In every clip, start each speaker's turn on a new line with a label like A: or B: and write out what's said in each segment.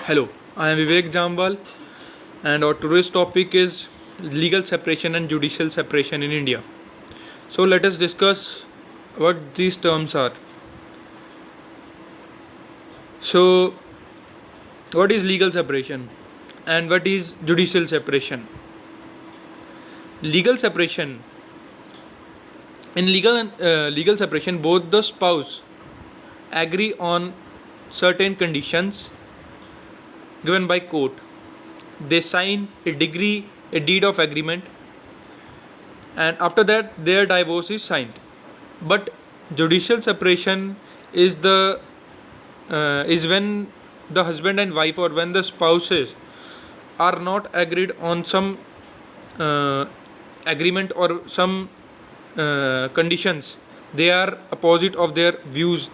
A: Hello, I am Vivek Jambal, and our today's topic is legal separation and judicial separation in India. So, let us discuss what these terms are. So, what is legal separation and what is judicial separation? Legal separation in legal separation, both the spouse agree on certain conditions given by court. They sign a deed of agreement, and after that their divorce is signed. But judicial separation is the is when the husband and wife, or when the spouses are not agreed on some agreement or some conditions. They are opposite of their views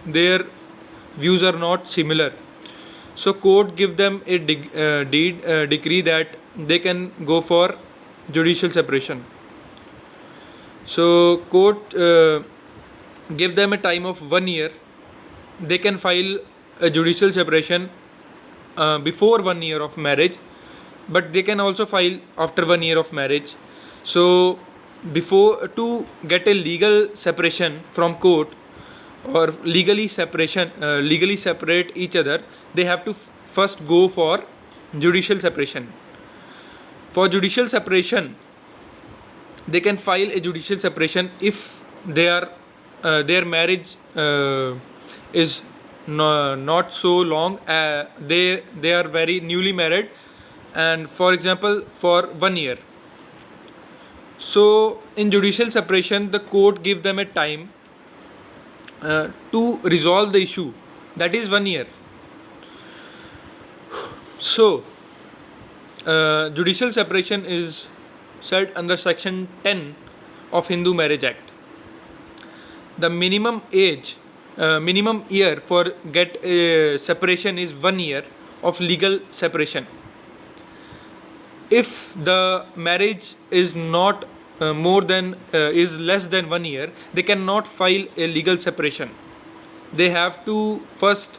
A: are not similar. So court give them a decree that they can go for judicial separation. So court give them a time of 1 year. They can file a judicial separation before 1 year of marriage, but they can also file after 1 year of marriage. So before, to get a legal separation from court, or legally separate each other, they have to first go for judicial separation. For judicial separation, they can file a judicial separation if their marriage is not so long. They are very newly married, and for example for 1 year. So in judicial separation, the court give them a time to resolve the issue, that is 1 year. So judicial separation is said under section 10 of Hindu Marriage Act. The minimum year for get a separation is 1 year of legal separation. If the marriage is not is less than 1 year, they cannot file a legal separation. They have to first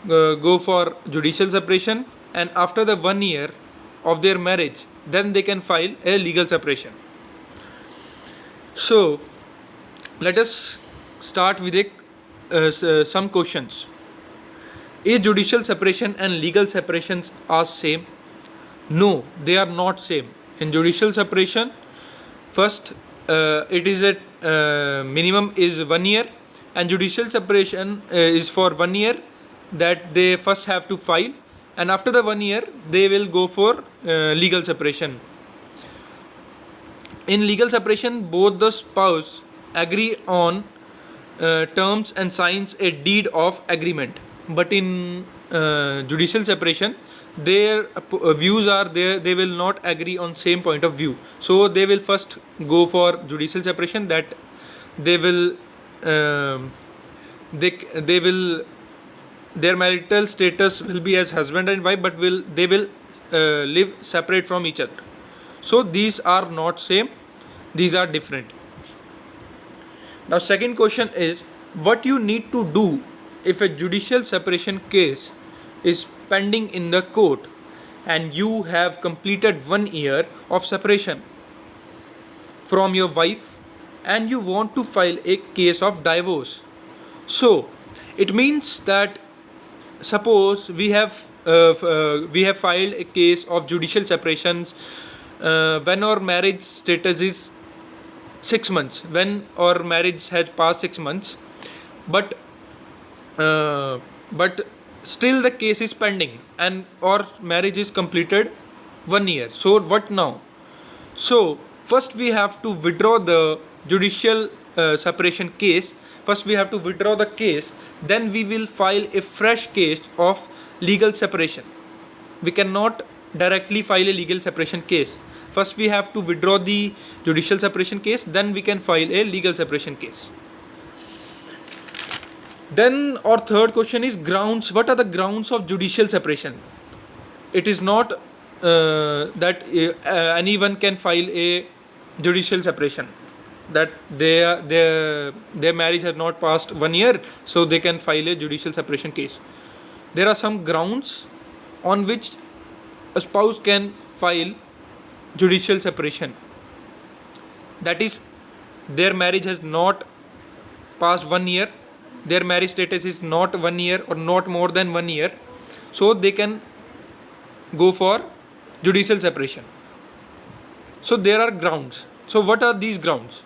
A: go for judicial separation, and after the 1 year of their marriage, then they can file a legal separation. So let us start with some questions. Is judicial separation and legal separations are same? No, they are not same. In judicial separation, first it is a minimum is 1 year, and judicial separation is for 1 year, that they first have to file, and after the 1 year they will go for legal separation. In legal separation, both the spouse agree on terms and signs a deed of agreement. But in judicial separation, their views are there, they will not agree on same point of view. So they will first go for judicial separation, that they will their marital status will be as husband and wife, but they will live separate from each other. So these are not same, these are different. Now second question is, what you need to do if a judicial separation case is pending in the court and you have completed 1 year of separation from your wife and you want to file a case of divorce. So it means that, suppose we have filed a case of judicial separations when our marriage status is 6 months, when our marriage has passed 6 months, but still the case is pending and our marriage is completed 1 year. So what now? So first we have to withdraw the judicial separation case. First we have to withdraw the case, then we will file a fresh case of legal separation. We cannot directly file a legal separation case. First we have to withdraw the judicial separation case, then we can file a legal separation case. Then our third question is grounds. What are the grounds of judicial separation? It is not that anyone can file a judicial separation, that their marriage has not passed 1 year, so they can file a judicial separation case. There are some grounds on which a spouse can file judicial separation. That is, their marriage has not passed 1 year, their marriage status is not 1 year or not more than 1 year, so they can go for judicial separation. So there are grounds. So what are these grounds?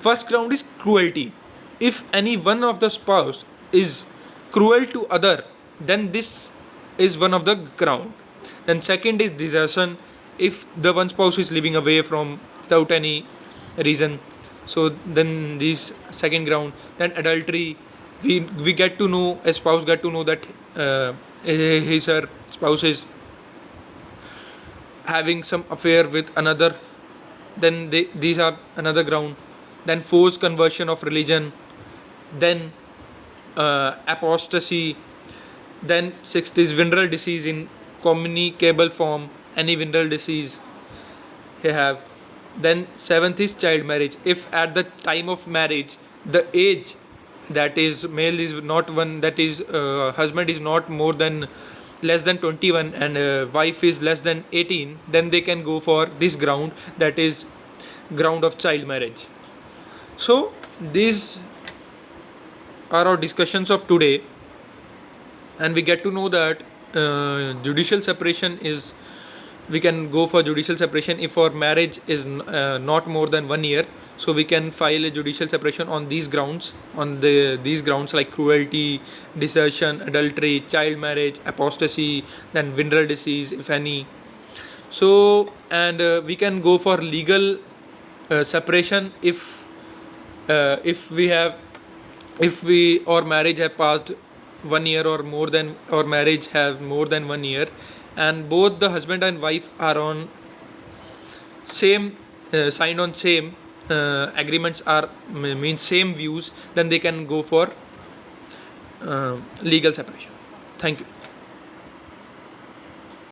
A: First ground is cruelty. If any one of the spouse is cruel to other, then this is one of the ground. Then second is desertion. If the one spouse is living away from without any reason, so then this second ground. Then adultery. We get to know, a spouse get to know that her spouse is having some affair with another, then these are another ground. Then forced conversion of religion, then apostasy. Then sixth is venereal disease in communicable form, any venereal disease they have. Then seventh is child marriage. If at the time of marriage the age, that is male is not one, that is husband is not more than less than 21 and wife is less than 18, then they can go for this ground, that is ground of child marriage. So these are our discussions of today, and we get to know that judicial separation is, we can go for judicial separation if our marriage is not more than 1 year. So we can file a judicial separation on these grounds, on these grounds like cruelty, desertion, adultery, child marriage, apostasy, then venereal disease if any. So and we can go for legal separation if we our marriage have passed 1 year or more than, or marriage have more than 1 year, and both the husband and wife are on same signed on same agreements, are means same views, then they can go for legal separation. Thank you.